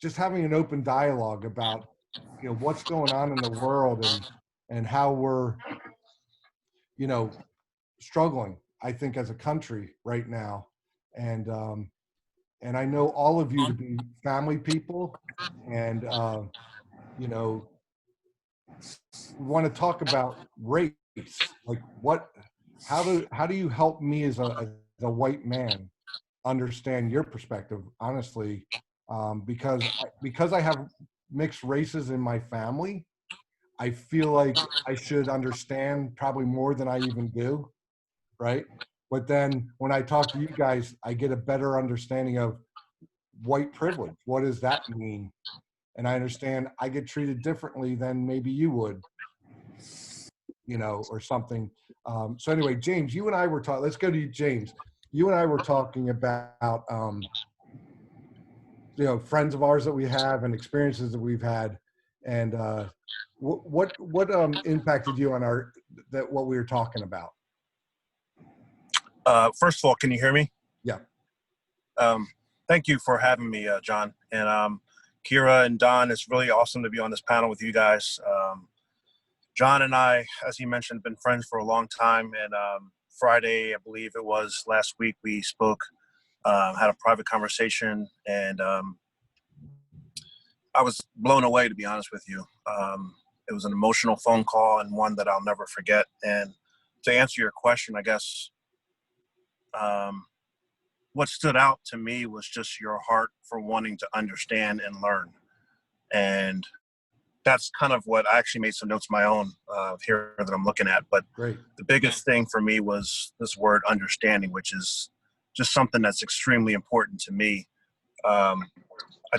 just having an open dialogue about, what's going on in the world, and how we're, you know, struggling, I think, as a country right now. And I know all of you to be family people, and you know, we want to talk about race. Like, how do you help me as a white man understand your perspective, honestly, because I have mixed races in my family. I feel like I should understand probably more than I even do, right? But then when I talk to you guys, I get a better understanding of white privilege. What does that mean? And I understand I get treated differently than maybe you would, or something. So anyway, James, you and I were talking. Let's go to you, James. You and I were talking about, friends of ours that we have and experiences that we've had, and what impacted you on what we were talking about? First of all, can you hear me? Yeah. Thank you for having me, John. And Kira and Don, it's really awesome to be on this panel with you guys. John and I, as he mentioned, been friends for a long time. And Friday, I believe it was last week, we spoke, had a private conversation, and I was blown away, to be honest with you. It was an emotional phone call, and one that I'll never forget. And to answer your question, I guess, what stood out to me was just your heart for wanting to understand and learn. And that's kind of what I actually made some notes of my own here that I'm looking at. But Great. The biggest thing for me was this word understanding, which is just something that's extremely important to me. I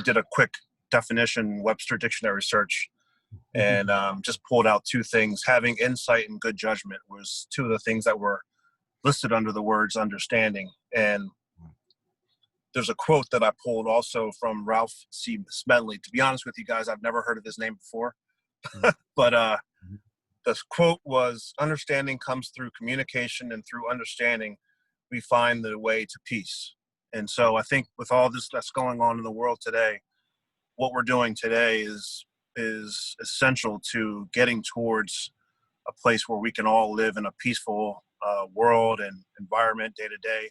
did a quick definition, Webster dictionary search, and just pulled out two things. Having insight and good judgment was two of the things that were listed under the words understanding. And there's a quote that I pulled also from Ralph C. Smedley. To be honest with you guys, I've never heard of his name before. But the quote was, understanding comes through communication, and through understanding, we find the way to peace. And so I think with all this that's going on in the world today, what we're doing today is essential to getting towards a place where we can all live in a peaceful world and environment day to day.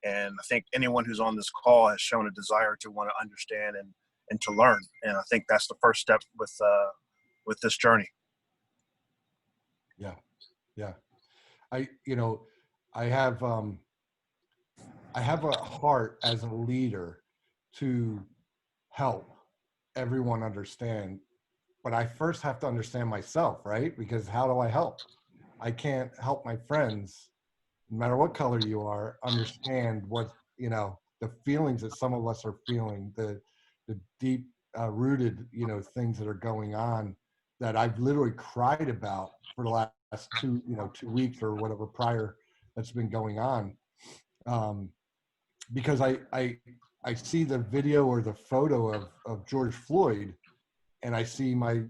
And I think anyone who's on this call has shown a desire to want to understand and to learn. And I think that's the first step with this journey. Yeah. Yeah. I have a heart as a leader to help everyone understand, but I first have to understand myself, right? Because how do I help? I can't help my friends, no matter what color you are, understand what, the feelings that some of us are feeling, the deep rooted, things that are going on that I've literally cried about for the last 2 weeks or whatever prior that's been going on. Because I see the video or the photo of George Floyd, and I see my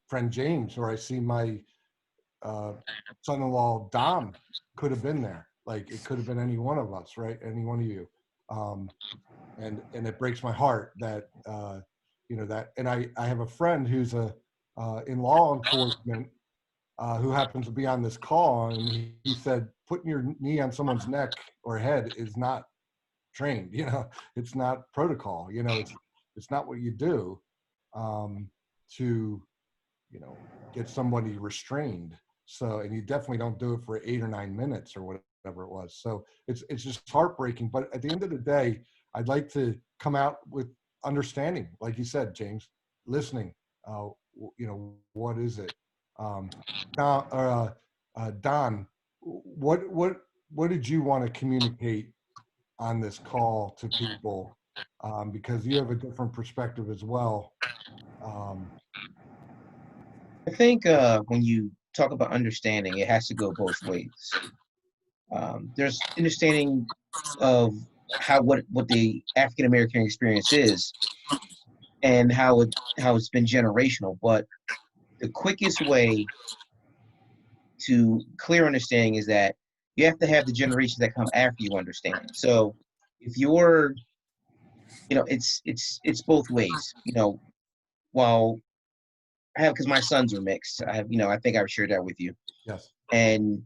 friend James, or I see my son-in-law Dom could have been there. Like, it could have been any one of us, right? Any one of you. And it breaks my heart that that. And I have a friend who's in law enforcement who happens to be on this call, and he said putting your knee on someone's neck or head is not trained. It's not protocol. It's not what you do to get somebody restrained. So, and you definitely don't do it for 8 or 9 minutes or whatever it was. So it's just heartbreaking. But at the end of the day, I'd like to come out with understanding, like you said, James, listening. What is it? Don, what did you want to communicate on this call to people? Because you have a different perspective as well. I think when you talk about understanding, it has to go both ways. There's understanding of what the African American experience is, and how it's been generational. But the quickest way to clear understanding is that you have to have the generations that come after you understand. So if you're it's both ways. While I have, because my sons are mixed. I have, I think I've shared that with you. Yes. And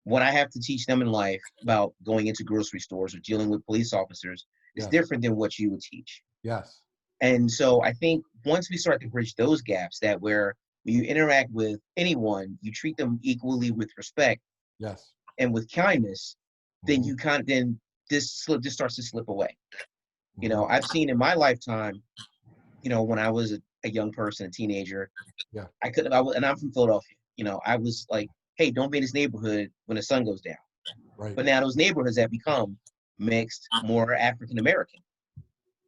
what I have to teach them in life about going into grocery stores or dealing with police officers is Yes. different than what you would teach. Yes. And so I think once we start to bridge those gaps, that where when you interact with anyone, you treat them equally with respect Yes. and with kindness, then Mhm. then this starts to slip away. Mhm. I've seen in my lifetime, when I was a young person, a teenager, Yeah. and I'm from Philadelphia. I was like, hey, don't be in this neighborhood when the sun goes down. Right. But now those neighborhoods have become mixed, more African American.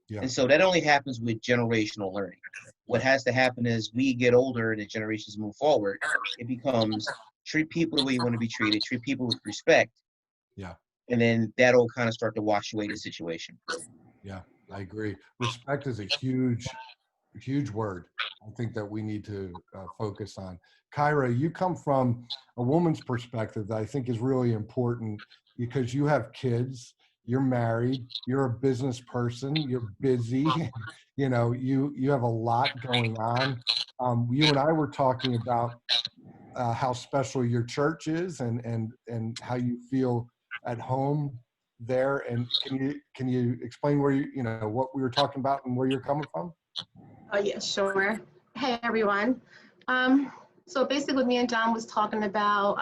Yeah. And so that only happens with generational learning. What has to happen is we get older and the generations move forward, it becomes treat people the way you want to be treated, treat people with respect, Yeah. and then that'll kind of start to wash away the situation. Yeah. I agree. Respect is a huge word. I think that we need to focus on. Kyra, you come from a woman's perspective that I think is really important because you have kids, you're married, you're a business person, you're busy, you have a lot going on. You and I were talking about how special your church is and how you feel at home there. And can you explain where what we were talking about and where you're coming from? Oh, yeah, sure. Hey, everyone. Um, so basically, me and John was talking about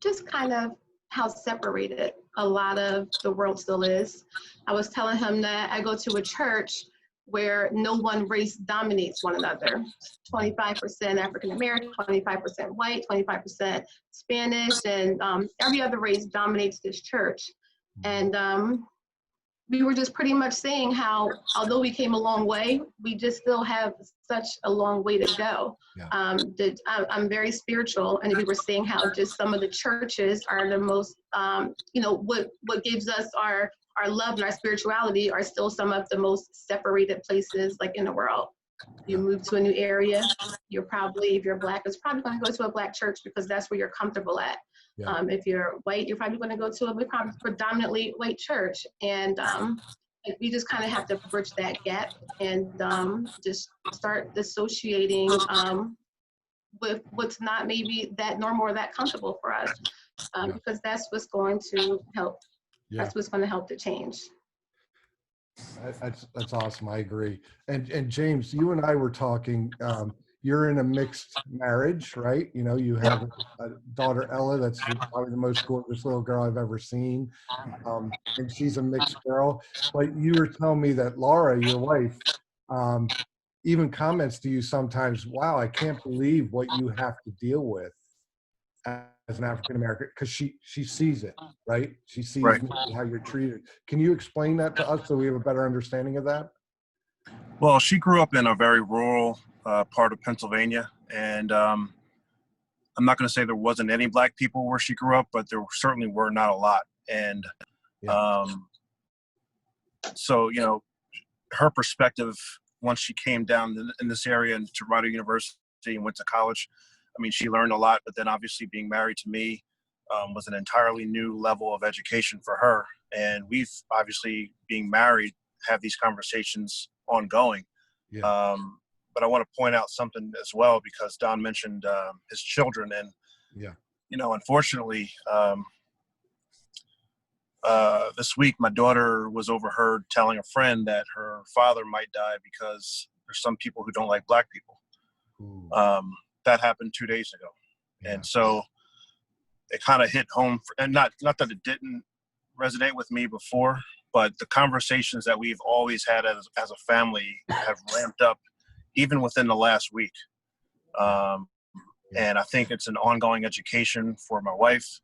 just kind of how separated a lot of the world still is. I was telling him that I go to a church where no one race dominates one another. 25% African American, 25% white, 25% Spanish, and every other race dominates this church. And we were just pretty much saying how, although we came a long way, we just still have such a long way to go. Yeah. I'm very spiritual, and we were saying how just some of the churches are the most, what gives us our love and our spirituality are still some of the most separated places like in the world. You Yeah. move to a new area, if you're Black, it's probably going to go to a Black church because that's where you're comfortable at. Yeah. If you're white, you're probably going to go to a predominantly white church. And we just kind of have to bridge that gap and just start dissociating with what's not maybe that normal or that comfortable for us, Yeah. because that's what's going to help. Yeah. That's what's going to help to change. That's awesome. I agree. And James, you and I were talking. You're in a mixed marriage, right? You have a daughter, Ella, that's probably the most gorgeous little girl I've ever seen, and she's a mixed girl. But you were telling me that Laura, your wife, even comments to you sometimes. Wow, I can't believe what you have to deal with as an African American, because she sees it, right? She sees Right. maybe how you're treated. Can you explain that to us so we have a better understanding of that? Well, she grew up in a very rural part of Pennsylvania, and I'm not going to say there wasn't any Black people where she grew up, but there certainly were not a lot. And Yeah. so, her perspective, once she came down in this area and to Rider University and went to college, I mean, she learned a lot, but then obviously being married to me was an entirely new level of education for her. And we've obviously, being married, have these conversations ongoing. Yeah. But I want to point out something as well, because Don mentioned his children. And, Yeah. unfortunately, this week, my daughter was overheard telling a friend that her father might die because there's some people who don't like Black people. That happened 2 days ago. Yeah. And so it kind of hit home, and not that it didn't resonate with me before, but the conversations that we've always had as a family have ramped up even within the last week. And I think it's an ongoing education for my wife.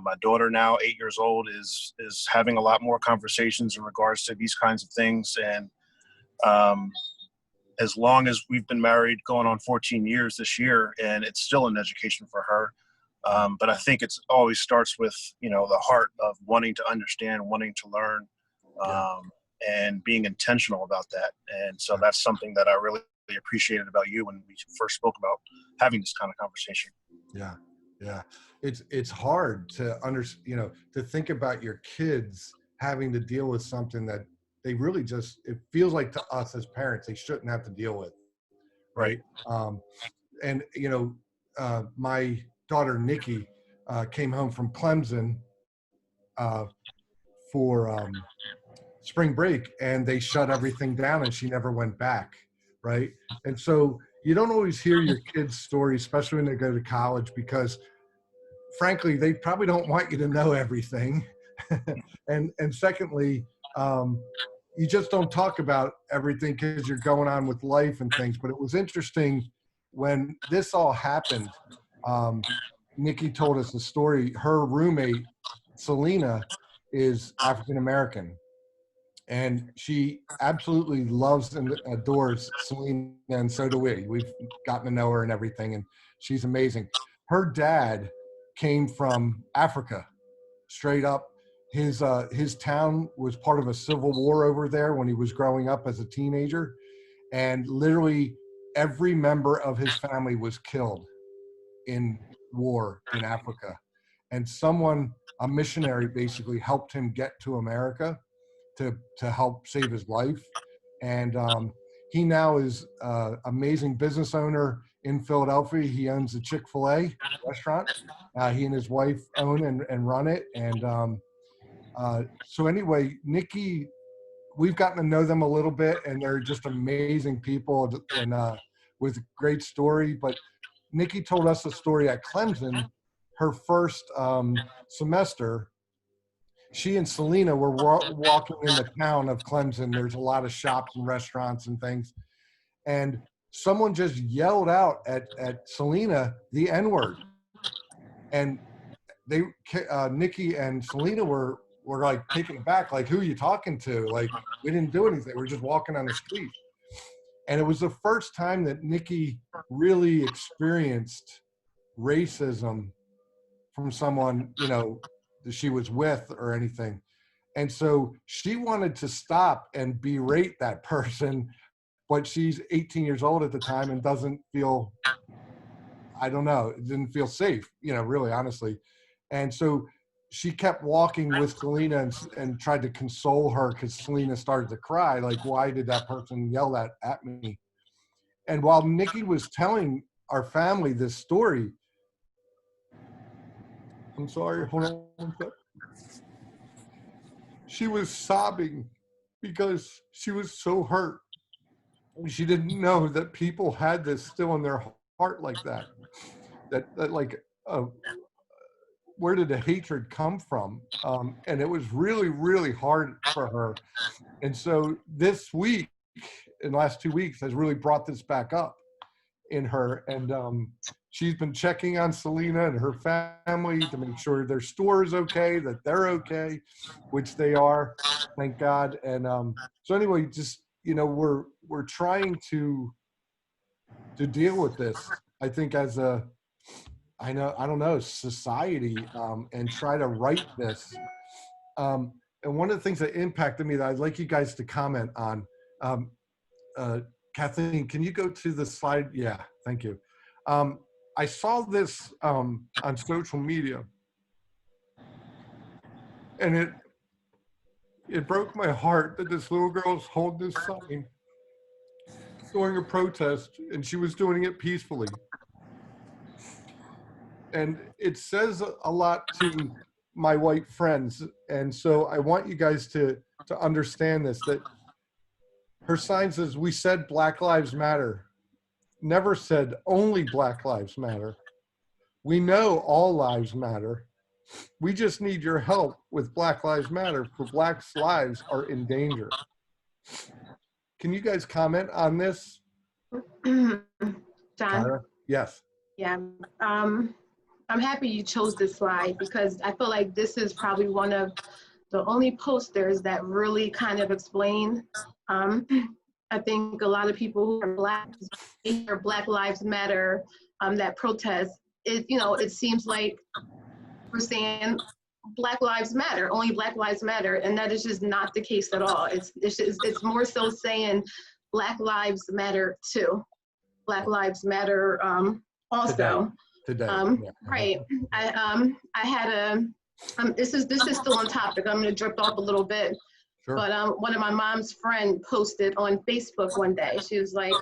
My daughter, now 8 years old, is having a lot more conversations in regards to these kinds of things. And as long as we've been married, going on 14 years this year, and it's still an education for her. But I think it's always starts with, the heart of wanting to understand, wanting to learn, and being intentional about that. And so that's something that I really appreciated about you when we first spoke about having this kind of conversation. Yeah. Yeah. It's hard to to think about your kids having to deal with something that they really just, it feels like to us as parents, they shouldn't have to deal with, right? And my daughter Nikki came home from Clemson for spring break, and they shut everything down, and she never went back, right? And so you don't always hear your kids' stories, especially when they go to college, because frankly, they probably don't want you to know everything. and secondly, you just don't talk about everything because you're going on with life and things. But it was interesting when this all happened. Nikki told us the story. Her roommate, Selena, is African American, and she absolutely loves and adores Selena, and so do we. We've gotten to know her and everything, and she's amazing. Her dad came from Africa, straight up. His town was part of a civil war over there when he was growing up as a teenager, and literally every member of his family was killed in war in Africa. And a missionary, basically helped him get to America to help save his life. And he now is an amazing business owner in Philadelphia. He owns a Chick-fil-A restaurant. He and his wife own and run it. And so anyway, Nikki, we've gotten to know them a little bit, and they're just amazing people and with a great story. But Nikki told us a story at Clemson, her first semester. She and Selena were walking in the town of Clemson. There's a lot of shops and restaurants and things. And someone just yelled out at Selena the N-word. And Nikki and Selena were like taken aback, like, who are you talking to? Like, we didn't do anything. We're just walking on the street. And it was the first time that Nikki really experienced racism from someone, that she was with or anything. And so she wanted to stop and berate that person, but she's 18 years old at the time and doesn't feel, I don't know, it didn't feel safe, really, honestly. And so she kept walking with Selena and tried to console her, because Selena started to cry, like, why did that person yell that at me? And while Nikki was telling our family this story, I'm sorry, hold on one sec. She was sobbing because she was so hurt. She didn't know that people had this still in their heart like that. That like, where did the hatred come from? And it was really, really hard for her. And so this week, in the last 2 weeks, has really brought this back up in her. And she's been checking on Selena and her family to make sure their store is okay, that they're okay, which they are, thank God. And so anyway, just, we're trying to deal with this, I think, as I don't know, society, and try to right this. And one of the things that impacted me that I'd like you guys to comment on, Kathleen, can you go to the slide? Yeah, thank you. I saw this on social media, and it broke my heart that this little girl's holding this sign during a protest, and she was doing it peacefully. And it says a lot to my white friends, and so I want you guys to understand this, that her sign says, "We said Black Lives Matter, never said only Black Lives Matter. We know all lives matter. We just need your help with Black Lives Matter, for Black's lives are in danger." Can you guys comment on this? John? Kyra? Yes. Yeah. I'm happy you chose this slide, because I feel like this is probably one of the only posters that really kind of explain. I think a lot of people who are Black, or Black Lives Matter, that protest, it seems like we're saying Black Lives Matter, only Black Lives Matter, and that is just not the case at all. It's more so saying Black Lives Matter too. Black Lives Matter also. Today. Yeah. Right. I had this is still on topic. I'm going to drift off a little bit. Sure. But one of my mom's friend posted on Facebook one day. She was like,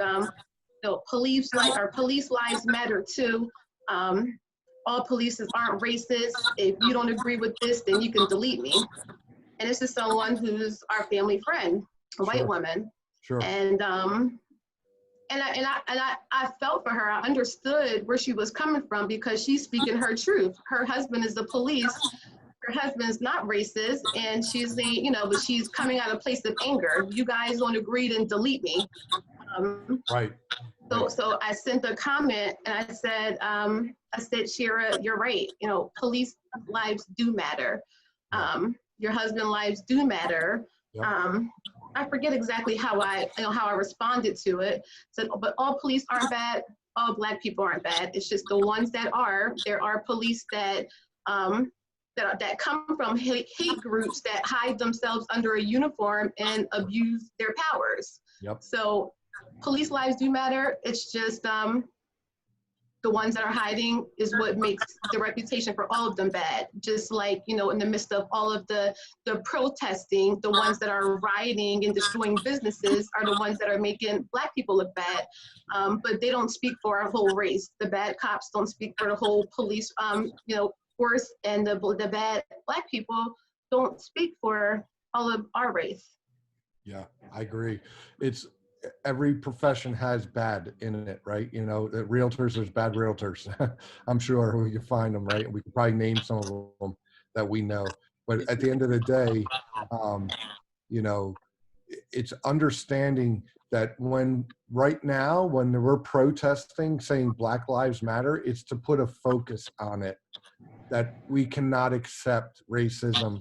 police lives matter too. All police aren't racist. If you don't agree with this, then you can delete me. And this is someone who's our family friend, a white woman. Sure. And I felt for her. I understood where she was coming from because she's speaking her truth. Her husband is the police. Her husband's not racist, and she's saying, but she's coming out of a place of anger. You guys don't agree, then delete me. Right. So I sent a comment and I said, Shira, you're right. Police lives do matter. Your husband's lives do matter. Yep. I forget exactly how I responded to it. Said, but all police aren't bad. All Black people aren't bad. It's just the ones that are. There are police that come from hate groups that hide themselves under a uniform and abuse their powers. Yep. So police lives do matter. It's just the ones that are hiding is what makes the reputation for all of them bad. Just like, in the midst of all of the protesting, the ones that are rioting and destroying businesses are the ones that are making Black people look bad. But they don't speak for our whole race. The bad cops don't speak for the whole police, force, and the bad Black people don't speak for all of our race. Yeah, I agree. It's every profession has bad in it, right? The realtors, there's bad realtors. I'm sure we can find them, right? And we could probably name some of them that we know. But at the end of the day, it's understanding that right now, when we're protesting, saying Black Lives Matter, it's to put a focus on it, that we cannot accept racism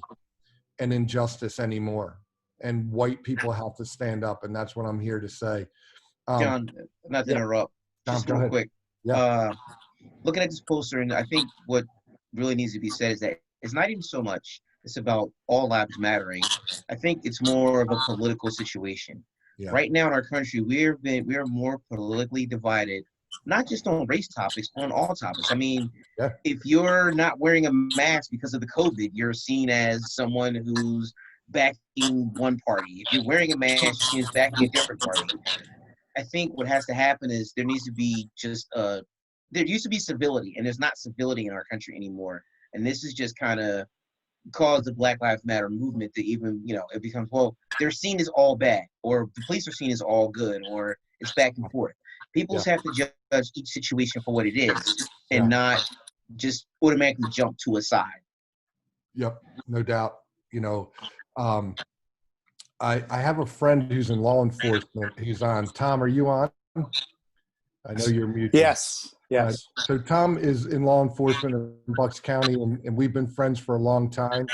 and injustice anymore. And white people have to stand up, and that's what I'm here to say. John, not to interrupt, just real quick. Yeah. Looking at this poster, and I think what really needs to be said is that it's not even so much it's about all lives mattering. I think it's more of a political situation. Yeah. Right now in our country, we are more politically divided, not just on race topics, on all topics. I mean, if you're not wearing a mask because of the COVID, you're seen as someone who's backing one party. If you're wearing a mask, you're seen as backing a different party. I think what has to happen is there needs to be there used to be civility, and there's not civility in our country anymore. And this is just kind of caused the Black Lives Matter movement to even, it becomes, well, they're seen as all bad, or the police are seen as all good, or it's back and forth. People just have to judge each situation for what it is and not just automatically jump to a side. Yep, no doubt. I have a friend who's in law enforcement. He's on. Tom, are you on? I know you're muted. Yes. So Tom is in law enforcement in Bucks County, and we've been friends for a long time.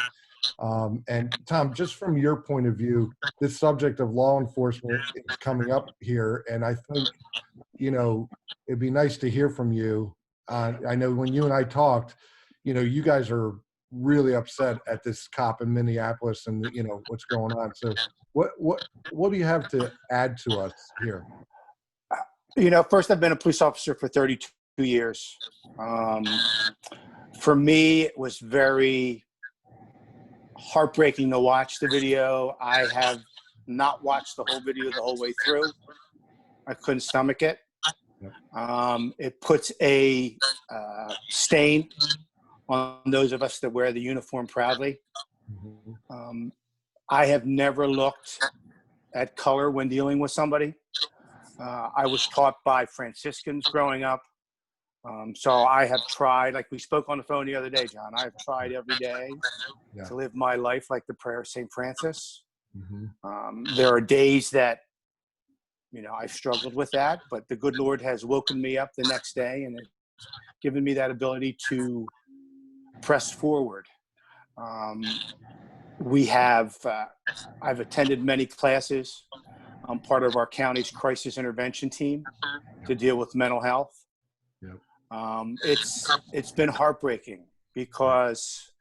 And Tom, just from your point of view, this subject of law enforcement is coming up here, and I think, it'd be nice to hear from you. I know when you and I talked, you guys are really upset at this cop in Minneapolis and what's going on. So what do you have to add to us here? First, I've been a police officer for 32 years. For me, it was very heartbreaking to watch the video. I have not watched the whole video the whole way through. I couldn't stomach it. It puts a stain on those of us that wear the uniform proudly. I have never looked at color when dealing with somebody. I was taught by Franciscans growing up. So I have tried, like we spoke on the phone the other day, John, I've tried every day to live my life like the prayer of St. Francis. There are days that, I've struggled with that, but the good Lord has woken me up the next day and given me that ability to press forward. I've attended many classes. I'm part of our county's crisis intervention team to deal with mental health. It's been heartbreaking because,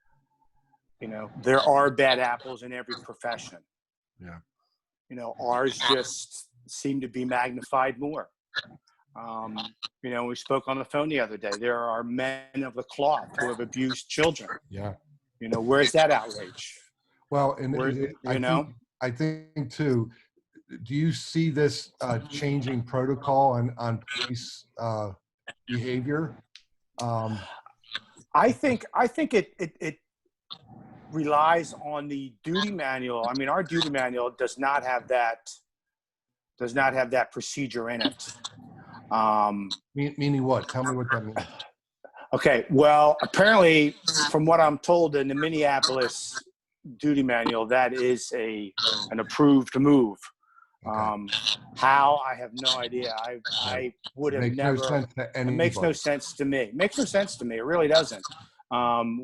there are bad apples in every profession. Ours just seem to be magnified more. We spoke on the phone the other day. There are men of the cloth who have abused children. Where's that outrage? Well, and I think too, do you see this changing protocol on police behavior? I think it relies on the duty manual. I mean, our duty manual does not have that procedure in it. Meaning what? Tell me what that means. Okay, well, apparently, from what I'm told in the Minneapolis duty manual, that is an approved move. Okay. How, I have no idea. I would have Makes never. no sense to It makes no anybody. sense to me. It makes no sense to me. It really doesn't.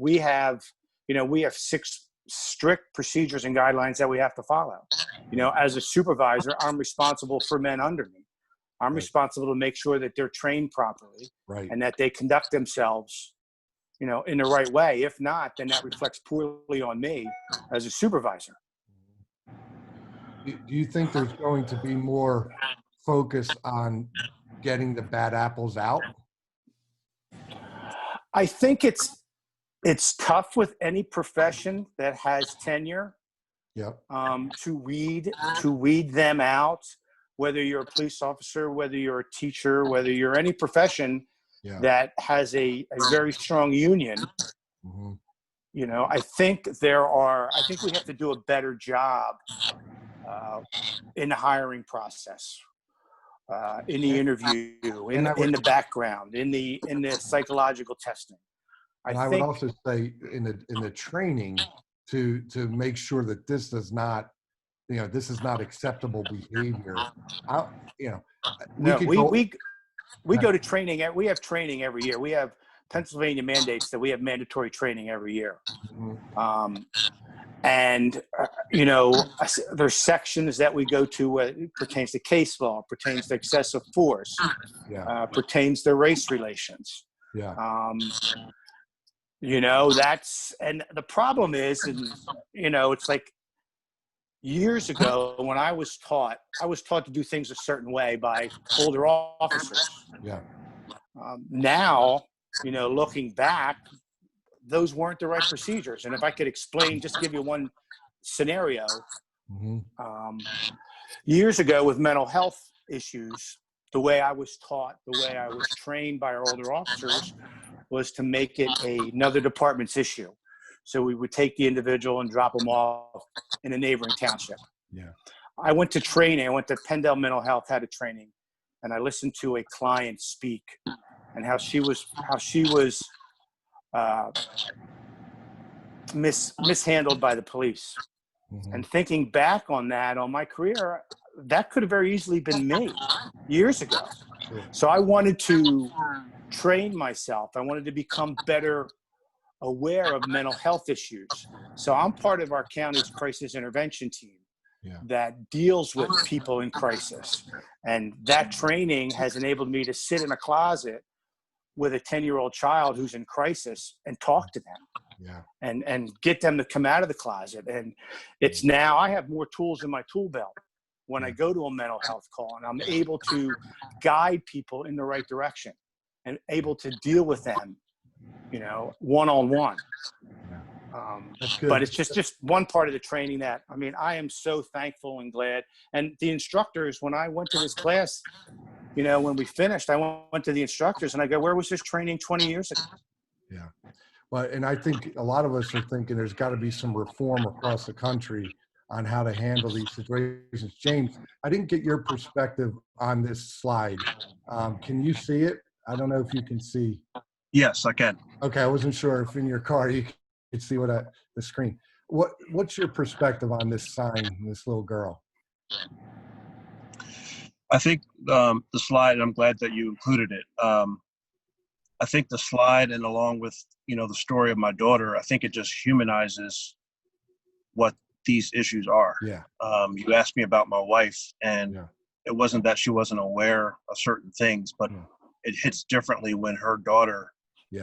We have 6 strict procedures and guidelines that we have to follow. As a supervisor, I'm responsible for men under me. I'm Right. responsible to make sure that they're trained properly Right. and that they conduct themselves, in the right way. If not, then that reflects poorly on me as a supervisor. Do you think there's going to be more focus on getting the bad apples out? I think it's tough with any profession that has tenure Yep. to weed them out. Whether you're a police officer, whether you're a teacher, whether you're any profession Yeah. that has a very strong union, Mhm. I think we have to do a better job in the hiring process, in the interview, in the background, in the psychological testing. And I would also say in the training to make sure that this is not acceptable behavior. We go to training. We have training every year. We have Pennsylvania mandates that we have mandatory training every year. Mhm. And there's sections that we go to where it pertains to case law, pertains to excessive force, pertains to race relations. Yeah. And the problem is, it's like years ago when I was taught to do things a certain way by older officers. Yeah. Now, looking back, those weren't the right procedures. And if I could explain, just give you one scenario. Mm-hmm. Years ago with mental health issues, the way I was taught, the way I was trained by our older officers was to make it another department's issue. So we would take the individual and drop them off in a neighboring township. Yeah. I went to training. I went to Pendel Mental Health, had a training, and I listened to a client speak and how she was mishandled by the police. Mm-hmm. And thinking back on that, on my career, that could have very easily been me years ago. Sure. So I wanted to train myself. I wanted to become better aware of mental health issues. So I'm part of our county's crisis intervention team that deals with people in crisis. And that training has enabled me to sit in a closet with a 10-year-old child who's in crisis and talk to them and get them to come out of the closet. And it's now I have more tools in my tool belt when I go to a mental health call, and I'm able to guide people in the right direction and able to deal with them, one-on-one. But it's just one part of the training that, I am so thankful and glad. And the instructors, when I went to this class, when we finished, I went to the instructors and I go, where was this training 20 years ago? Yeah. Well, and I think a lot of us are thinking there's got to be some reform across the country on how to handle these situations. James, I didn't get your perspective on this slide. Can you see it? I don't know if you can see. Yes, I can. Okay, I wasn't sure if in your car you could see the screen. What's your perspective on this sign, this little girl? I think the slide, I'm glad that you included it. I think the slide, and along with, the story of my daughter, I think it just humanizes what these issues are. Yeah. You asked me about my wife, and it wasn't that she wasn't aware of certain things, but it hits differently when her daughter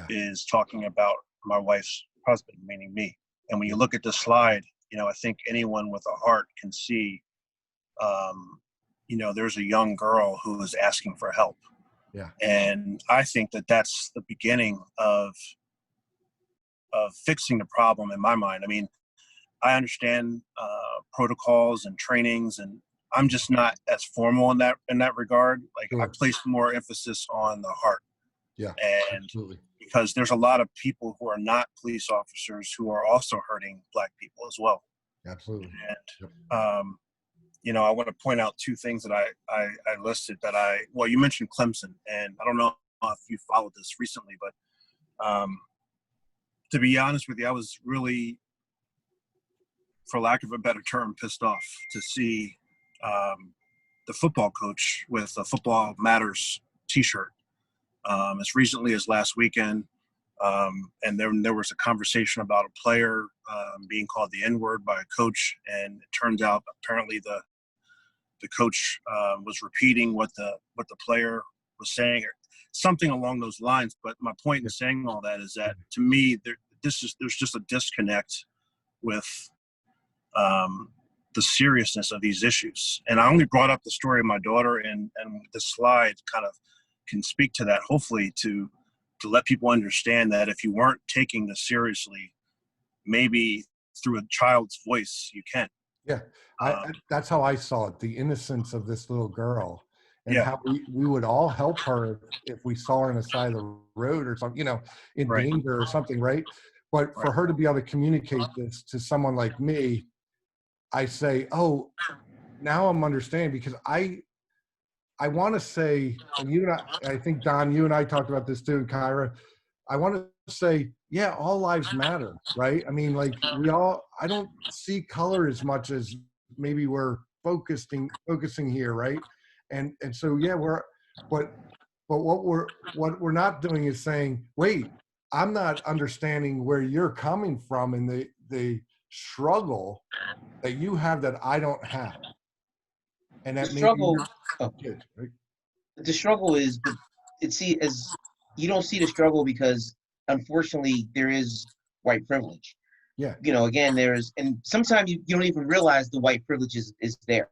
is talking about my wife's husband, meaning me. And when you look at the slide, I think anyone with a heart can see, there's a young girl who is asking for help. Yeah. And I think that that's the beginning of fixing the problem in my mind. I understand protocols and trainings, and I'm just not as formal in that regard. Like I Sure. place more emphasis on the heart, Yeah, and absolutely. because there's a lot of people who are not police officers who are also hurting Black people as well. Absolutely. And Yep. I want to point out two things that I listed well, you mentioned Clemson, and I don't know if you followed this recently, but to be honest with you, I was really, for lack of a better term, pissed off to see the football coach with a Football Matters T-shirt as recently as last weekend. And then there was a conversation about a player being called the N-word by a coach, and it turns out apparently the coach was repeating what the player was saying, or something along those lines. But my point in saying all that is that, to me, there's just a disconnect with the seriousness of these issues. And I only brought up the story of my daughter, and the slide kind of can speak to that, hopefully, to let people understand that if you weren't taking this seriously, maybe through a child's voice, you can. Yeah, that's how I saw it, the innocence of this little girl, and Yeah. how we would all help her if we saw her on the side of the road or something, in Right. danger or something, right? But for her to be able to communicate this to someone like me, I say, oh, now I'm understanding, because I want to say, and I think, Don, you and I talked about this too, Kyra, I want to say, yeah, all lives matter, right? I mean, like I don't see color as much as maybe we're focusing here, right? And so, yeah, but what we're not doing is saying, wait, I'm not understanding where you're coming from and the struggle that you have that I don't have. And The that maybe struggle, you're kids, right? the struggle is, but as you don't see the struggle because unfortunately there is white privilege. Yeah. Again, and sometimes you don't even realize the white privilege is there.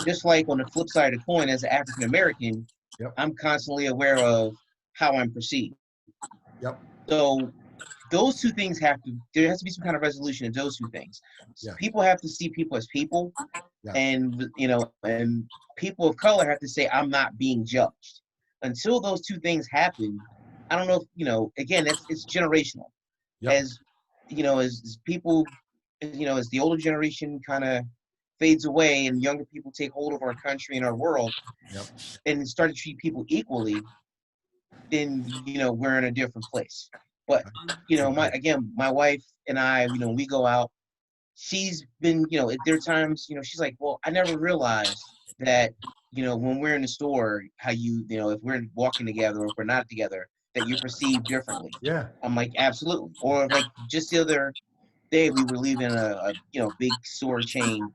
Just like on the flip side of the coin, as an African American, Yep. I'm constantly aware of how I'm perceived. Yep. So those two things there has to be some kind of resolution of those two things. Yeah. People have to see people as people, Yeah. and and people of color have to say, I'm not being judged. Until those two things happen, I don't know if, again, it's generational. Yep. As people, as the older generation kind of fades away and younger people take hold of our country and our world, Yep. and start to treat people equally, then we're in a different place. But my wife and I, we go out, she's been, there are times, she's like, well, I never realized that, when we're in the store, how if we're walking together or if we're not together, that you're perceived differently. Yeah. I'm like, absolutely. Or like just the other day, we were leaving a big store chain,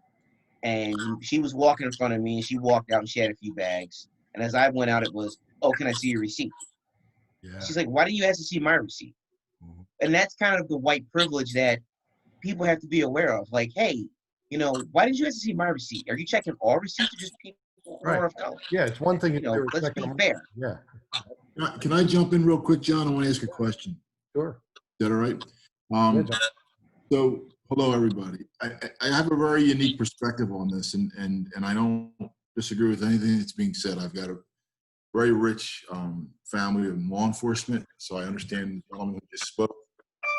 and she was walking in front of me, and she walked out and she had a few bags. And as I went out, it was, oh, can I see your receipt? Yeah. She's like, why do you ask to see my receipt? Mm-hmm. And that's kind of the white privilege that people have to be aware of. Like, hey, why did you ask to see my receipt? Are you checking all receipts or just people who are of color? Yeah, it's one thing if they were Let's checking be them. fair. Yeah. Can I jump in real quick, John? I want to ask a question. Sure. Is that all right? Yeah, John. So, hello, everybody. I have a very unique perspective on this, and I don't disagree with anything that's being said. I've got a very rich family in law enforcement, so I understand the gentleman who just spoke.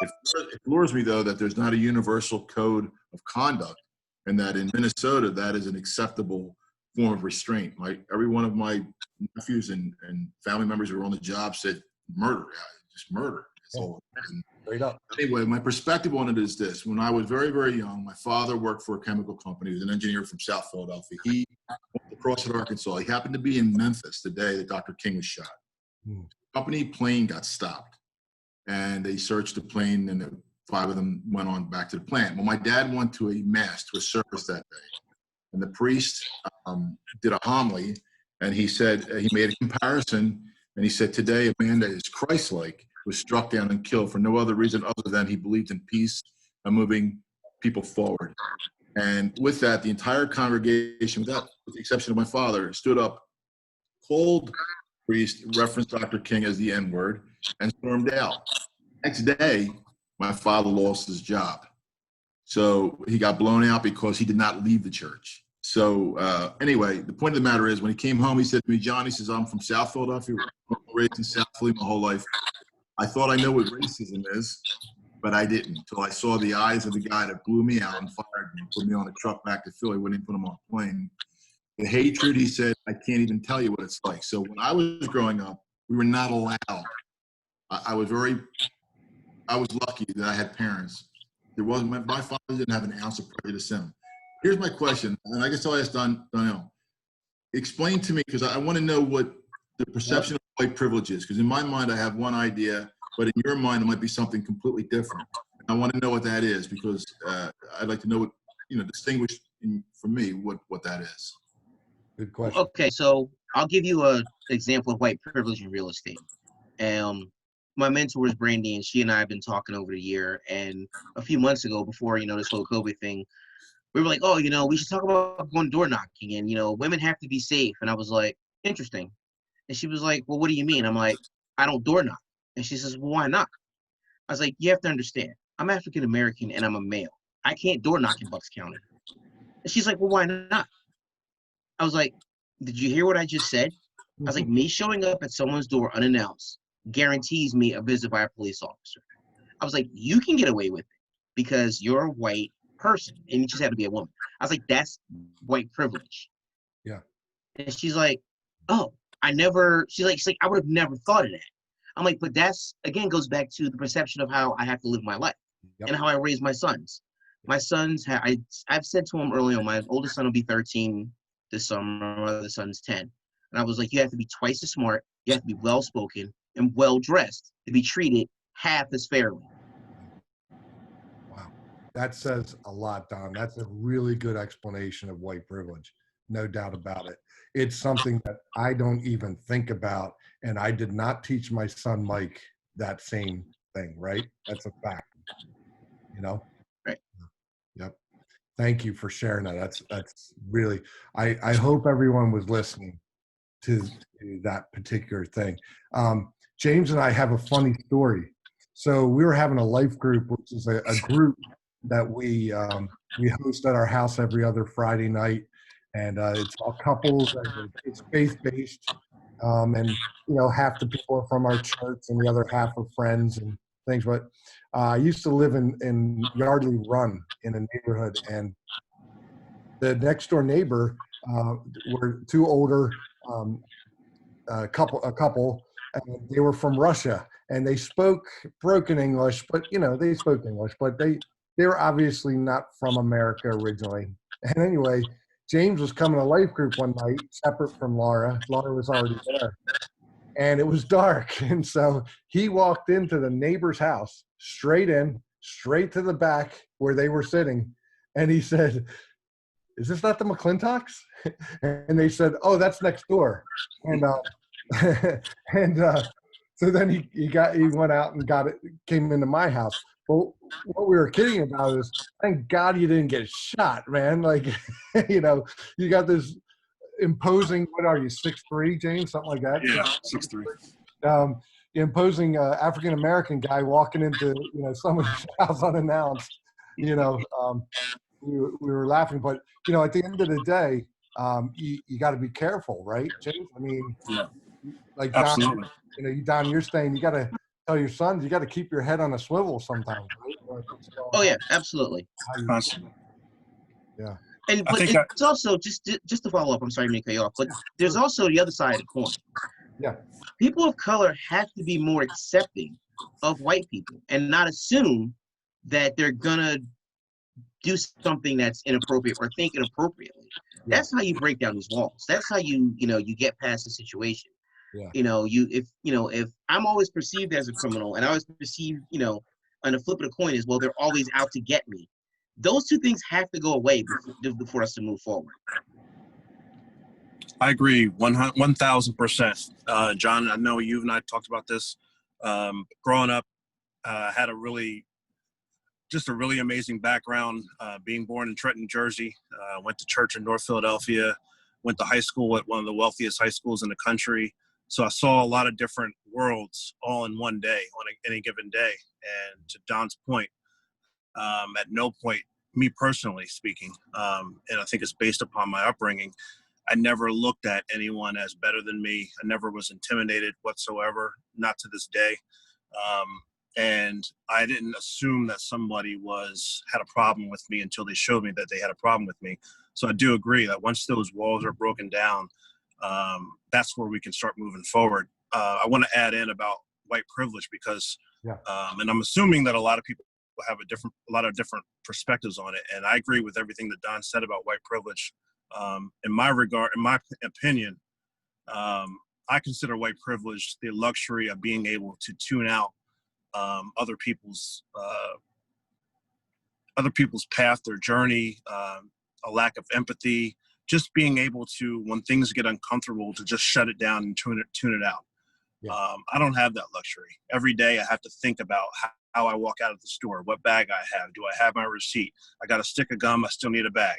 It floors me, though, that there's not a universal code of conduct, and that in Minnesota, that is an acceptable form of restraint. Every one of my nephews and family members who were on the job said, murder, just murder. That's all. Straight up. Anyway, my perspective on it is this. When I was very, very young, my father worked for a chemical company. He was an engineer from South Philadelphia. He went across at Arkansas. He happened to be in Memphis the day that Dr. King was shot. The company plane got stopped, and they searched the plane, and the 5 of them went on back to the plant. Well, my dad went to a mass, to a service that day, and the priest did a homily, and he said, he made a comparison, and he said, today a man that is Christ-like was struck down and killed for no other reason other than he believed in peace and moving people forward. And with that, the entire congregation, with the exception of my father, stood up, called priest, referenced Dr. King as the N-word, and stormed out. Next day, my father lost his job. So he got blown out because he did not leave the church. So anyway, the point of the matter is, when he came home, he said to me, John, he says, I'm from South Philadelphia, raised in South Philly my whole life. I thought I know what racism is, but I didn't until I saw the eyes of the guy that blew me out and fired me, put me on a truck back to Philly, wouldn't even put him on a plane. The hatred, he said, I can't even tell you what it's like. So when I was growing up, we were not allowed. I was lucky that I had parents. There wasn't, my father didn't have an ounce of prejudice in him. Here's my question, and I guess I'll ask Donnell. Explain to me, because I want to know what the perception of white privilege is, because in my mind I have one idea, but in your mind it might be something completely different. I want to know what that is, because I'd like to know what, distinguish for me what that is. Good question. Okay, so I'll give you an example of white privilege in real estate. My mentor is Brandy, and she and I have been talking over the year. And a few months ago, before this whole COVID thing, we were like, oh, we should talk about going door knocking, and women have to be safe. And I was like, interesting. And she was like, well, what do you mean? I'm like, I don't door knock. And she says, well, why not? I was like, you have to understand, I'm African American and I'm a male. I can't door knock in Bucks County. And she's like, well, why not? I was like, did you hear what I just said? I was like, me showing up at someone's door unannounced guarantees me a visit by a police officer. I was like, you can get away with it because you're a white person and you just have to be a woman. I was like, that's white privilege. Yeah. And she's like, oh, she's like, I would have never thought of that. I'm like, but that's, again, goes back to the perception of how I have to live my life and how I raise my sons. My sons, I've said to them early on, my oldest son will be 13 this summer, my other son's 10. And I was like, you have to be twice as smart, you have to be well-spoken and well-dressed to be treated half as fairly. Wow. That says a lot, Don. That's a really good explanation of white privilege. No doubt about it. It's something that I don't even think about. And I did not teach my son, Mike, that same thing, right? That's a fact, Right. Yep. Thank you for sharing that. That's really, I hope everyone was listening to that particular thing. James and I have a funny story. So we were having a life group, which is a group that we host at our house every other Friday night. And it's all couples, and it's faith-based. And, half the people are from our church and the other half are friends and things. But I used to live in Yardley Run in a neighborhood, and the next door neighbor were two older couple, and they were from Russia, and they spoke broken English, but they spoke English, but they were obviously not from America originally. And anyway, James was coming to life group one night, separate from Laura. Laura was already there, and it was dark, and so he walked into the neighbor's house, straight to the back where they were sitting, and he said, is this not the McClintocks? And they said, oh, that's next door. And so then he went out and came into my house. Well, what we were kidding about is, thank God you didn't get shot, man. Like, you got this imposing, what are you, 6'3", James, something like that? Yeah, 6'3". Imposing African-American guy walking into, someone's house unannounced, we were laughing, but at the end of the day, you got to be careful, right, James? I mean, Yeah, like absolutely. Don, you're saying you got to tell your sons you got to keep your head on a swivel sometimes, right? Oh yeah, absolutely. Constantly. Yeah. But it's also just to follow up. I'm sorry to cut you off, but there's also the other side of the coin. Yeah. People of color have to be more accepting of white people and not assume that they're gonna do something that's inappropriate or think inappropriately. Yeah. That's how you break down these walls. That's how you get past the situation. Yeah. If I'm always perceived as a criminal and I always perceive, on the flip of the coin is, well, they're always out to get me. Those two things have to go away before us to move forward. I agree 1,000%. John, I know you and I talked about this. Growing up, had a really amazing background, being born in Trenton, Jersey. Went to church in North Philadelphia, went to high school at one of the wealthiest high schools in the country. So I saw a lot of different worlds all in one day, on any given day. And to Don's point, at no point me personally speaking, and I think it's based upon my upbringing, I never looked at anyone as better than me. I never was intimidated whatsoever, not to this day. Um, and I didn't assume that somebody had a problem with me until they showed me that they had a problem with me. So I do agree that once those walls are broken down, that's where we can start moving forward. I want to add in about white privilege because, Yeah. and I'm assuming that a lot of people have a lot of different perspectives on it. And I agree with everything that Don said about white privilege. In my opinion, I consider white privilege the luxury of being able to tune out other people's path, their journey, a lack of empathy, just being able to, when things get uncomfortable, to just shut it down and tune it out. Yeah. I don't have that luxury. Every day I have to think about how I walk out of the store, what bag I have, do I have my receipt? I got a stick of gum, I still need a bag.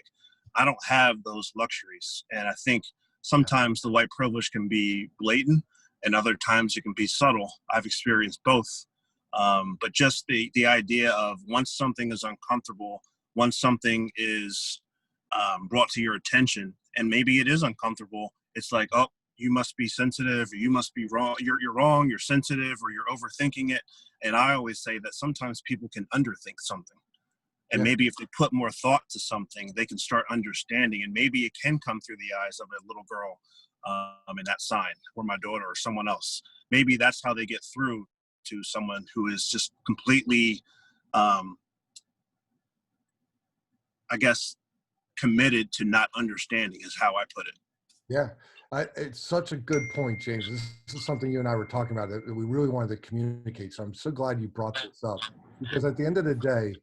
I don't have those luxuries. And I think sometimes the white privilege can be blatant and other times it can be subtle. I've experienced both. But just the idea of once something is uncomfortable, once something is brought to your attention, and maybe it is uncomfortable, it's like, oh, you must be sensitive, or you must be wrong. You're wrong, you're sensitive, or you're overthinking it. And I always say that sometimes people can underthink something. And maybe if they put more thought to something, they can start understanding. And maybe it can come through the eyes of a little girl in that sign, or my daughter, or someone else. Maybe that's how they get through to someone who is just completely, I guess, committed to not understanding is how I put it. Yeah, it's such a good point, James. This is something you and I were talking about that we really wanted to communicate. So I'm so glad you brought this up, because at the end of the day,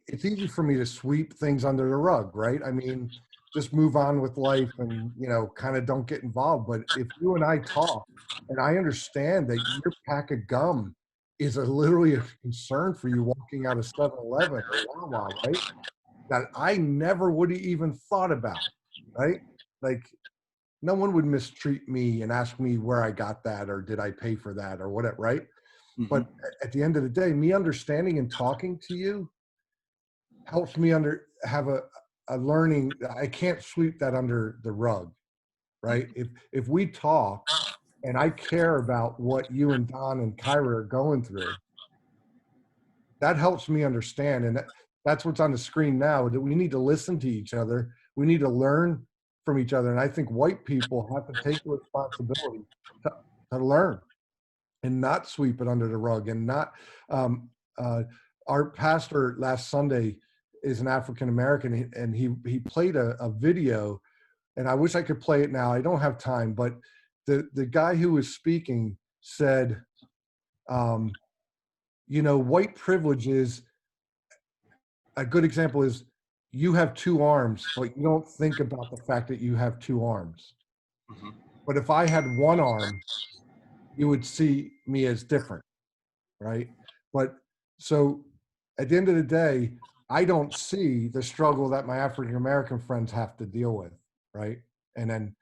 it's easy for me to sweep things under the rug, right? I mean, just move on with life and, kind of don't get involved. But if you and I talk and I understand that your pack of gum is literally a concern for you walking out of 7-Eleven or Wawa, right? That I never would have even thought about, right? Like, no one would mistreat me and ask me where I got that or did I pay for that or whatever, right? Mm-hmm. But at the end of the day, me understanding and talking to you helps me have a learning. I can't sweep that under the rug, right? If we talk and I care about what you and Don and Kyra are going through, that helps me understand. And that's what's on the screen now, that we need to listen to each other. We need to learn from each other. And I think white people have to take responsibility to learn and not sweep it under the rug and not, our pastor last Sunday is an African-American, and he played a video, and I wish I could play it now. I don't have time, but the guy who was speaking said, white privilege is a good example is you have two arms, but you don't think about the fact that you have two arms. Mm-hmm. But if I had one arm, you would see me as different, right? But so at the end of the day, I don't see the struggle that my African-American friends have to deal with, right? And then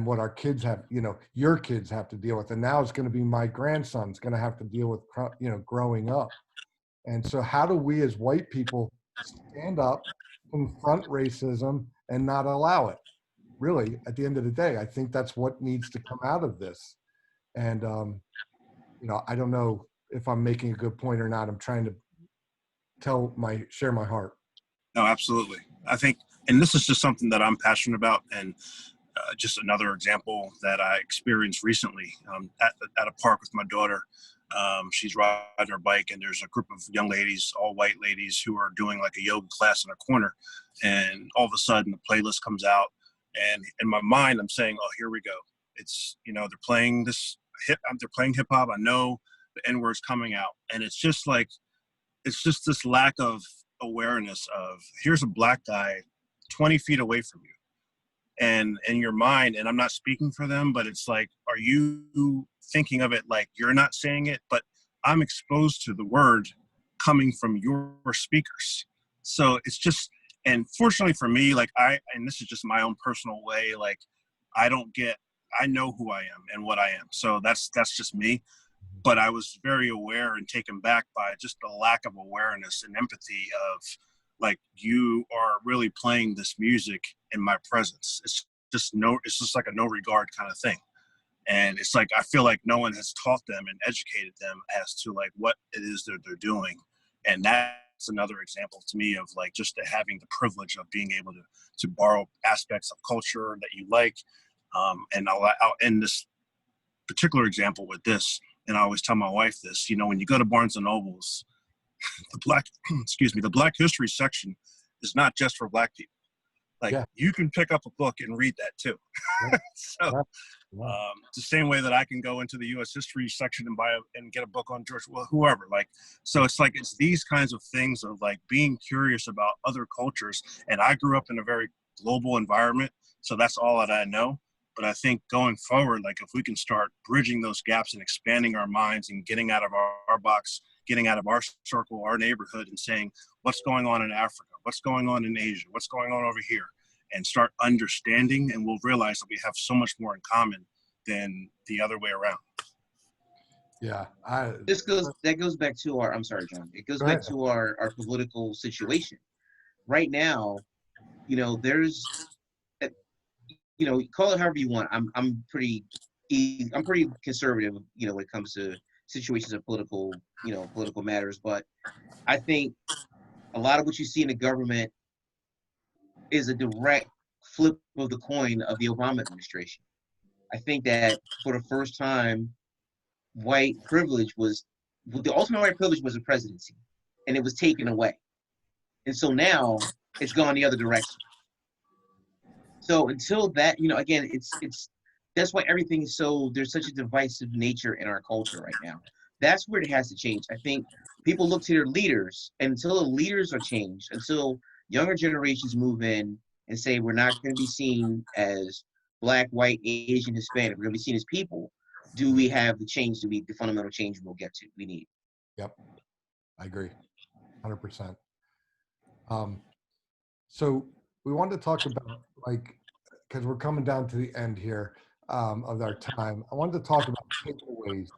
what our kids have, your kids have to deal with. And now it's going to be my grandson's going to have to deal with, growing up. And so how do we as white people stand up, confront racism, and not allow it? Really, at the end of the day, I think that's what needs to come out of this. And, I don't know if I'm making a good point or not. I'm trying to share my heart. No, absolutely. I think, and this is just something that I'm passionate about, and just another example that I experienced recently at a park with my daughter. She's riding her bike, and there's a group of young ladies, all white ladies, who are doing like a yoga class in a corner. And all of a sudden, the playlist comes out, and in my mind, I'm saying, "Oh, here we go." It's they're playing they're playing hip hop. I know the N word's coming out, and it's just this lack of awareness of, here's a black guy 20 feet away from you, and in your mind, and I'm not speaking for them, but it's like, are you thinking of it like you're not saying it, but I'm exposed to the word coming from your speakers. So it's just, and fortunately for me, and this is just my own personal way, I know who I am and what I am. So that's just me. but I was very aware and taken back by just the lack of awareness and empathy of like, you are really playing this music in my presence. It's just like a no regard kind of thing. And it's like, I feel like no one has taught them and educated them as to like what it is that they're doing. And that's another example to me of like just having the privilege of being able to borrow aspects of culture that you like. And I'll end this particular example with this. And I always tell my wife this, you know, when you go to Barnes and Nobles, the Black, excuse me, the Black History section is not just for Black people. Like, you can pick up a book and read that too. So it's the same way that I can go into the U.S. history section and get a book on George, well, whoever. Like, so it's like, it's these kinds of things of like being curious about other cultures. And I grew up in a very global environment, so that's all that I know. But I think going forward, like if we can start bridging those gaps and expanding our minds and getting out of our box, getting out of our circle, our neighborhood, and saying, what's going on in Africa? What's going on in Asia? What's going on over here? And start understanding, and we'll realize that we have so much more in common than the other way around. Yeah. That goes back to our, I'm sorry, John. It goes back to our political situation. Right now, you know, there's, you know, call it however you want. I'm pretty conservative, you know, when it comes to situations of political matters. But I think a lot of what you see in the government is a direct flip of the coin of the Obama administration. I think that for the first time, the ultimate white privilege was the presidency, and it was taken away. And so now it's gone the other direction. So until that, you know, again, that's why everything is there's such a divisive nature in our culture right now. That's where it has to change. I think people look to their leaders, and until the leaders are changed, until younger generations move in and say, we're not going to be seen as Black, white, Asian, Hispanic, we're going to be seen as people, do we have the change to be the fundamental change we need? Yep. I agree. 100%. So we wanted to talk about, like, because we're coming down to the end here of our time. I wanted to talk about takeaways.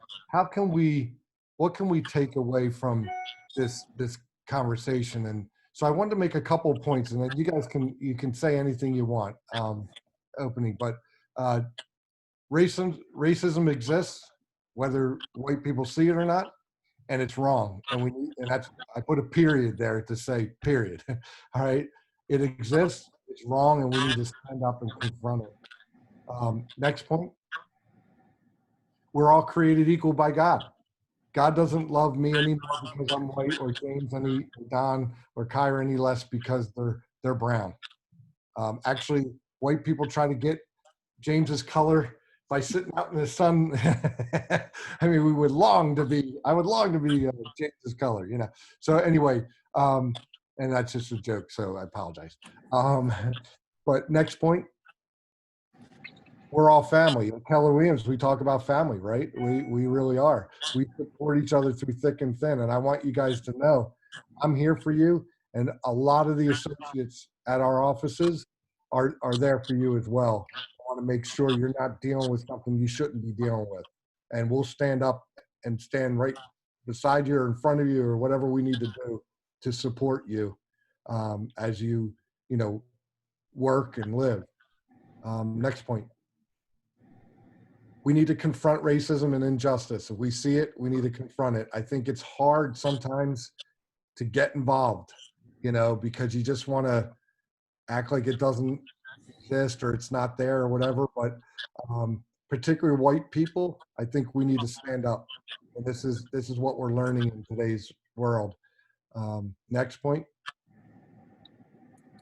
What can we take away from this conversation? And so I wanted to make a couple of points, and then you guys can say anything you want opening. But racism exists, whether white people see it or not, and it's wrong. And I put a period there to say period. All right. It exists, it's wrong, and we need to stand up and confront it. Next point. We're all created equal by God. God doesn't love me anymore because I'm white, or James or Don or Kyra any less because they're brown. Actually, white people try to get James's color by sitting out in the sun. I mean, I would long to be James's color, you know. So anyway, and that's just a joke, so I apologize. But next point, we're all family. In Keller Williams, we talk about family, right? We really are. We support each other through thick and thin. And I want you guys to know, I'm here for you. And a lot of the associates at our offices are there for you as well. I want to make sure you're not dealing with something you shouldn't be dealing with. And we'll stand up and stand right beside you or in front of you or whatever we need to do to support you as you work and live. Next point. We need to confront racism and injustice. If we see it, we need to confront it. I think it's hard sometimes to get involved, because you just want to act like it doesn't exist or it's not there or whatever. But particularly white people, I think we need to stand up. And this is what we're learning in today's world. Next point.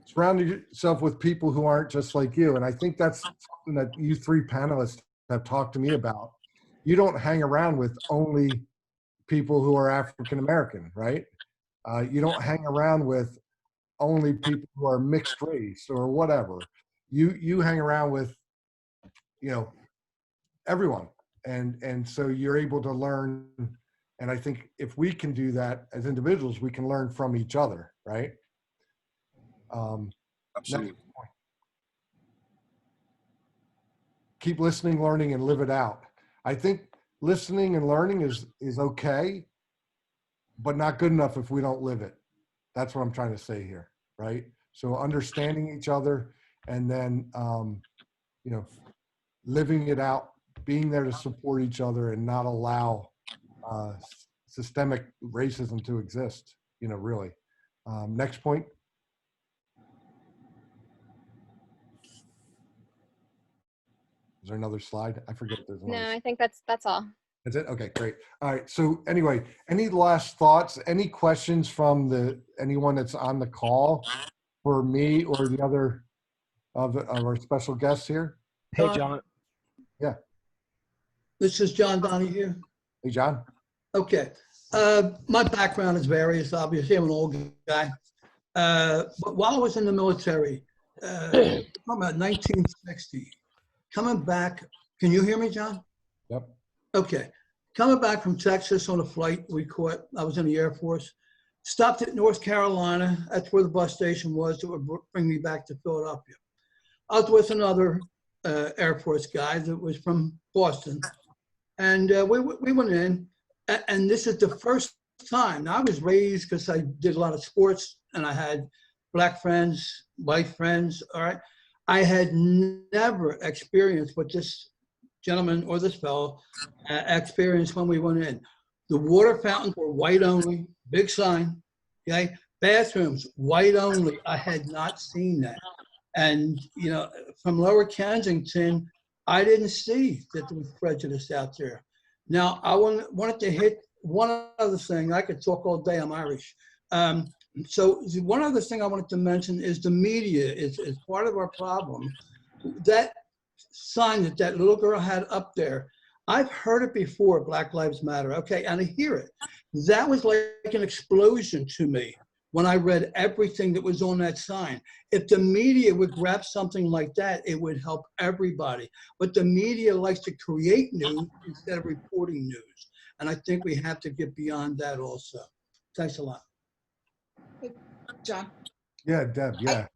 Surround yourself with people who aren't just like you. And I think that's something that you three panelists have talked to me about. You don't hang around with only people who are African American, right? You don't hang around with only people who are mixed race or whatever. You hang around with, everyone, and so you're able to learn. And I think if we can do that as individuals, we can learn from each other, right? Absolutely. Keep listening, learning, and live it out. I think listening and learning is okay, but not good enough if we don't live it. That's what I'm trying to say here, right? So understanding each other, and then you know, living it out, being there to support each other, and not allow systemic racism to exist. You know, really. Next point. Is there another slide? I forget if there's another. No, I think that's all. That's it? Okay, great. All right. So anyway, any last thoughts, any questions from anyone that's on the call for me or the other of our special guests here? Hey, John. Yeah. This is John Donahue. Hey, John. Okay. My background is various. Obviously, I'm an old guy. But while I was in the military, from about 1960, coming back, can you hear me, John? Yep. Okay. Coming back from Texas on a flight we caught, I was in the Air Force, stopped at North Carolina. That's where the bus station was that would bring me back to Philadelphia. I was with another Air Force guy that was from Boston. And we went in, and this is the first time. Now, I was raised because I did a lot of sports, and I had black friends, white friends, all right? I had never experienced what this gentleman or this fellow experienced when we went in. The water fountains were white only, big sign, okay? Bathrooms, white only. I had not seen that. And, you know, from Lower Kensington, I didn't see that there was prejudice out there. Now, I wanted to hit one other thing. I could talk all day. I'm Irish. So one other thing I wanted to mention is the media is part of our problem. That sign that little girl had up there, I've heard it before, Black Lives Matter, okay, and I hear it. That was like an explosion to me when I read everything that was on that sign. If the media would grab something like that, it would help everybody. But the media likes to create news instead of reporting news. And I think we have to get beyond that also. Thanks a lot. John. Yeah, Deb. Yeah.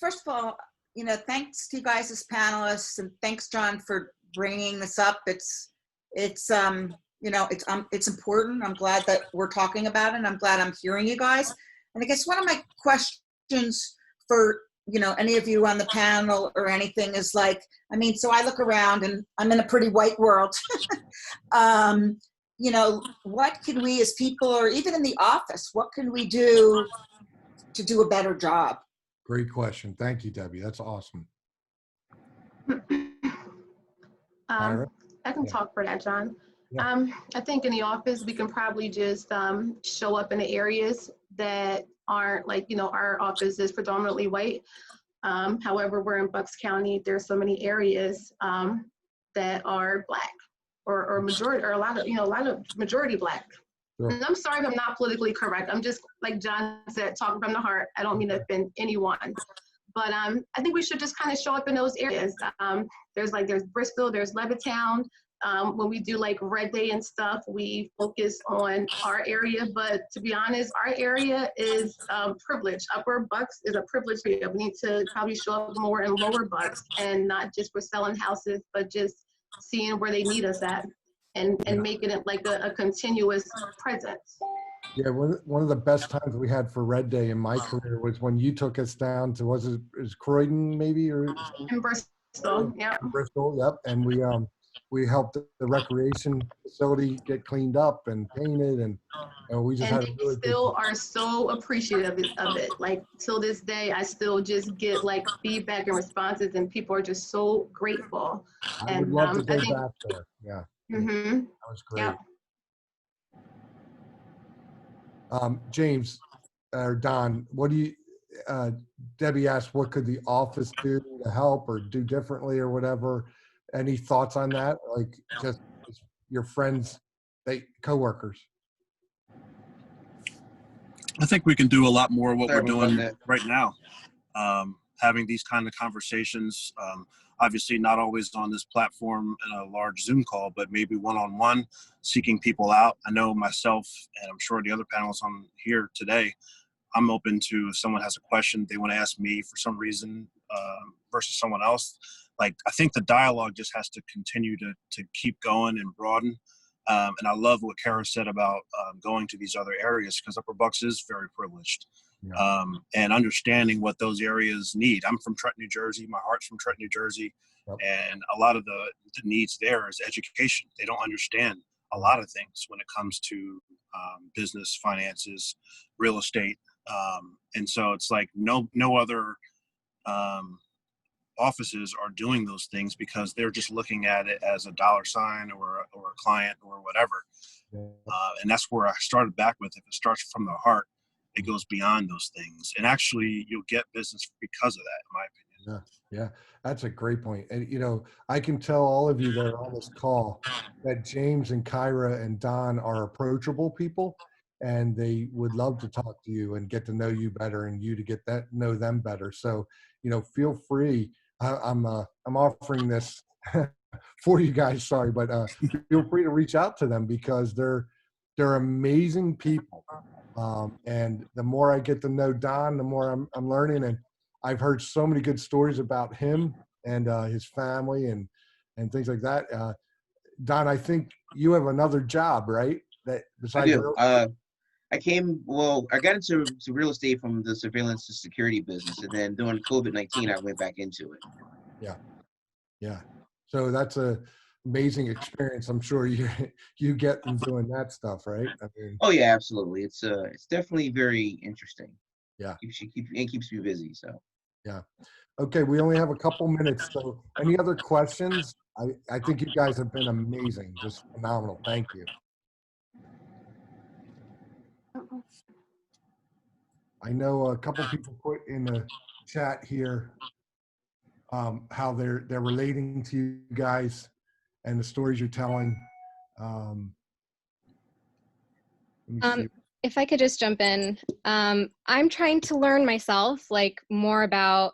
First of all, you know, thanks to you guys as panelists, and thanks, John, for bringing this up. It's you know, it's important. I'm glad that we're talking about it, and I'm glad I'm hearing you guys. And I guess one of my questions for, you know, any of you on the panel or anything is like, I mean, so I look around and I'm in a pretty white world. You know, what can we as people, or even in the office, what can we do to do a better job? Great question. Thank you, Debbie. That's awesome. I can talk for that, John. Yeah. I think in the office, we can probably just show up in the areas that aren't, like, you know, our office is predominantly white. However, we're in Bucks County. There's so many areas that are Black or majority, or a lot of majority Black. Sure. And I'm sorry if I'm not politically correct. I'm just, like John said, talking from the heart. I don't mean to offend anyone. But I think we should just kind of show up in those areas. There's Bristol, there's Levittown. When we do like Red Day and stuff, we focus on our area. But to be honest, our area is privileged. Upper Bucks is a privileged area. We need to probably show up more in Lower Bucks, and not just for selling houses, but just seeing where they need us at, and making it like a continuous presence. Yeah, one of the best times we had for Red Day in my career was when you took us down to, was Croydon maybe, or In Bristol, yeah. Bristol, yep. And we helped the recreation facility get cleaned up and painted, and we just had a really still are so appreciative of it. Like till this day, I still just get like feedback and responses, and people are just so grateful. I would love to go back there. Yeah. Mm-hmm. That was great. Yeah. James or Don, what do you, Debbie asked, what could the office do to help or do differently or whatever? Any thoughts on that? Like just your friends, coworkers? I think we can do a lot more of what we're doing right now. Having these kind of conversations, obviously not always on this platform in a large Zoom call, but maybe one-on-one, seeking people out. I know myself, and I'm sure the other panelists on here today, I'm open to if someone has a question they want to ask me for some reason versus someone else. Like, I think the dialogue just has to continue to keep going and broaden. And I love what Kara said about going to these other areas, because Upper Bucks is very privileged. Yeah. And understanding what those areas need. I'm from Trenton, New Jersey. My heart's from Trenton, New Jersey. Yep. And a lot of the needs there is education. They don't understand a lot of things when it comes to business, finances, real estate. And so it's like no other offices are doing those things, because they're just looking at it as a dollar sign or a client or whatever. Yeah. And that's where I started back with. If it starts from the heart, it goes beyond those things. And actually, you'll get business because of that, in my opinion. Yeah, that's a great point. And I can tell all of you that are on this call that James and Kyra and Don are approachable people, and they would love to talk to you and get to know you better, and you to get that know them better. So, feel free. I'm offering this for you guys. Sorry, but feel free to reach out to them, because they're amazing people. And the more I get to know Don, the more I'm learning. And I've heard so many good stories about him and his family and things like that. Don, I think you have another job, right? That I besides do. I got into real estate from the surveillance and security business, and then during COVID-19, I went back into it. Yeah. So that's a amazing experience. I'm sure you get from doing that stuff, right? I mean, Oh yeah, absolutely. It's definitely very interesting. Yeah. Keeps me busy. So yeah. Okay, we only have a couple minutes. So any other questions? I think you guys have been amazing, just phenomenal. Thank you. I know a couple people put in the chat here how they're relating to you guys and the stories you're telling. Let me see. If I could just jump in, I'm trying to learn myself, like more about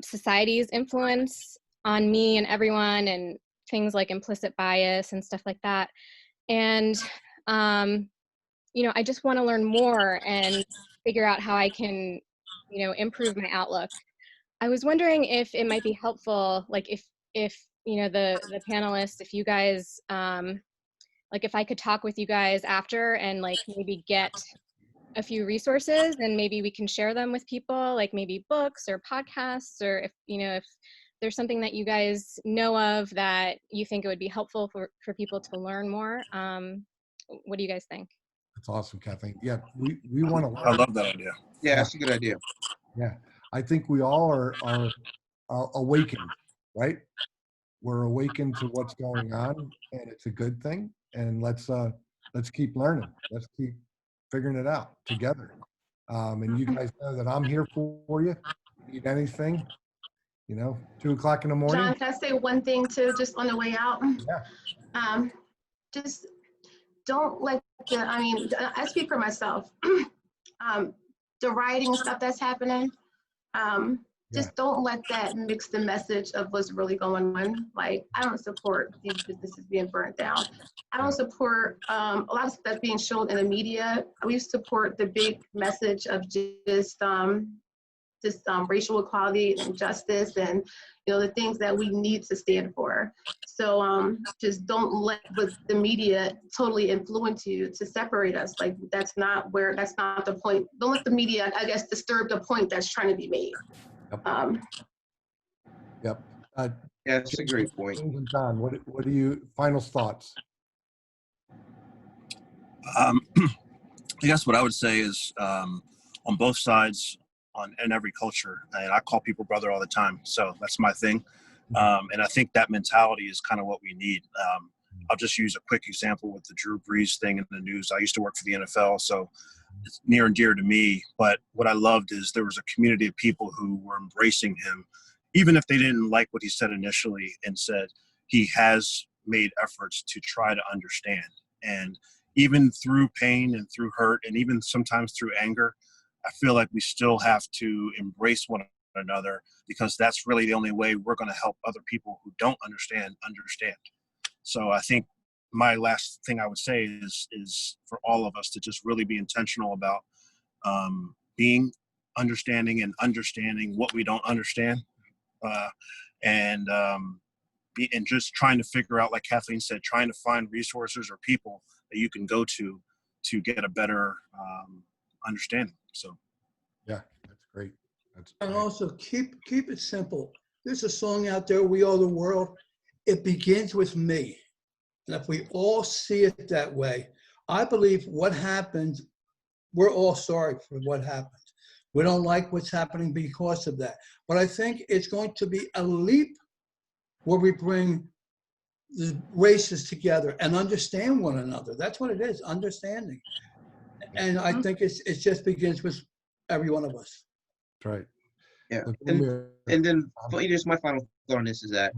society's influence on me and everyone, and things like implicit bias and stuff like that. And I just want to learn more and figure out how I can, improve my outlook. I was wondering if it might be helpful, like if the panelists, if you guys, like if I could talk with you guys after and like maybe get a few resources, and maybe we can share them with people, like maybe books or podcasts, or if there's something that you guys know of that you think it would be helpful for people to learn more. What do you guys think? That's awesome, Kathleen. Yeah, we want to I learn. love that idea. yeah, that's a good idea. Yeah, I think we all are awakened, right? We're awakened to what's going on, and it's a good thing. And let's keep learning. Let's keep figuring it out together. And you guys know that I'm here for you. If you need anything, 2 o'clock in the morning. John, can I say one thing too, just on the way out? Yeah. Just don't let I speak for myself. The rioting stuff that's happening, just don't let that mix the message of what's really going on. Like, I don't support these businesses being burnt down. I don't support a lot of stuff that's being shown in the media. We support the big message of just racial equality and justice, and the things that we need to stand for. So just don't let the media totally influence you to separate us. Like, that's not the point. Don't let the media, I guess, disturb the point that's trying to be made. Yep. Yeah, that's a great point. James and John, what are you final thoughts? I guess what I would say is on both sides, in every culture, and I call people brother all the time, so that's my thing. And I think that mentality is kind of what we need. I'll just use a quick example with the Drew Brees thing in the news. I used to work for the NFL, so it's near and dear to me. But what I loved is there was a community of people who were embracing him, even if they didn't like what he said initially, and said he has made efforts to try to understand. And even through pain and through hurt, and even sometimes through anger, I feel like we still have to embrace one another, because that's really the only way we're going to help other people who don't understand. So I think my last thing I would say is for all of us to just really be intentional about being understanding and understanding what we don't understand, and and just trying to figure out, like Kathleen said, trying to find resources or people that you can go to get a better understanding. So Yeah, that's great. That's And great. also keep it simple. There's a song out there, "We Are the World." It begins with me. And if we all see it that way, I believe what happened, we're all sorry for what happened. We don't like what's happening because of that. But I think it's going to be a leap where we bring the races together and understand one another. That's what it is, understanding. And I think it just begins with every one of us. That's right. Yeah. Look, And then just my final thought on this is that,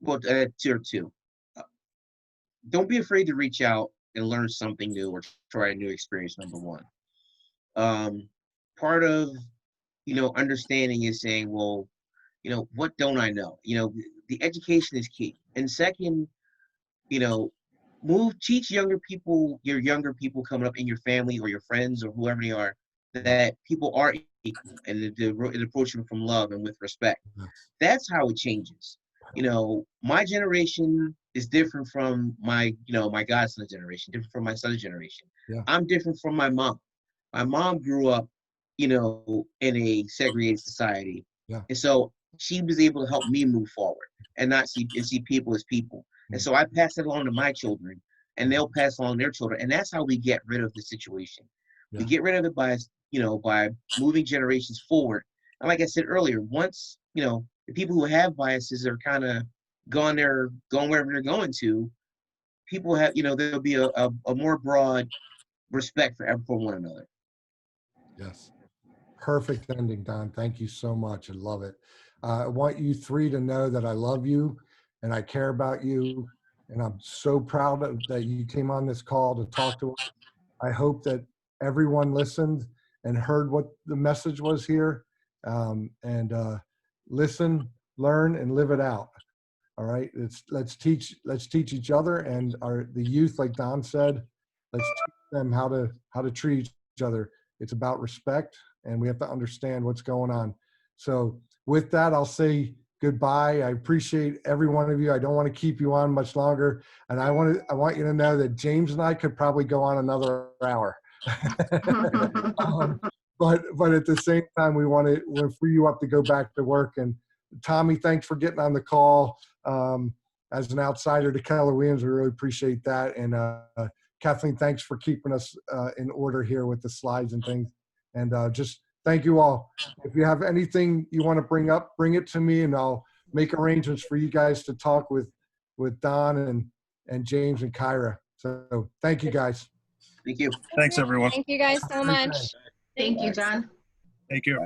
well, tier two, don't be afraid to reach out and learn something new or try a new experience. Number one. Part of, understanding is saying, well, what don't I know? The education is key. And second, teach your younger people coming up in your family or your friends or whoever they are, that people are equal and to approach them from love and with respect. That's how it changes. My generation is different from my godson's generation, different from my son's generation. Yeah. I'm different from my mom. My mom grew up, in a segregated society. Yeah. And so she was able to help me move forward and not see people as people. And so I pass it along to my children, and they'll pass along their children. And that's how we get rid of the situation. Yeah. We get rid of it by moving generations forward. And like I said earlier, once, the people who have biases are kind of going wherever they're going to, people have, there'll be a more broad respect for one another. Yes. Perfect ending, Don. Thank you so much. I love it. I want you three to know that I love you and I care about you. And I'm so proud that you came on this call to talk to us. I hope that everyone listened and heard what the message was here. Listen, learn, and live it out. All right. Let's teach each other and the youth, like Don said, let's teach them how to treat each other. It's about respect, and we have to understand what's going on. So with that, I'll say goodbye. I appreciate every one of you. I don't want to keep you on much longer. And I want you to know that James and I could probably go on another hour. But at the same time, we'll free you up to go back to work. And Tommy, thanks for getting on the call. As an outsider to Keller Williams, we really appreciate that. And Kathleen, thanks for keeping us in order here with the slides and things. And just thank you all. If you have anything you want to bring up, bring it to me, and I'll make arrangements for you guys to talk with Don and James and Kyra. So thank you, guys. Thank you. thanks, everyone. Thank you guys so much. Thank you, John. Thank you.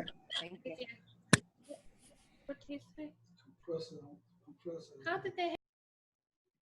How did they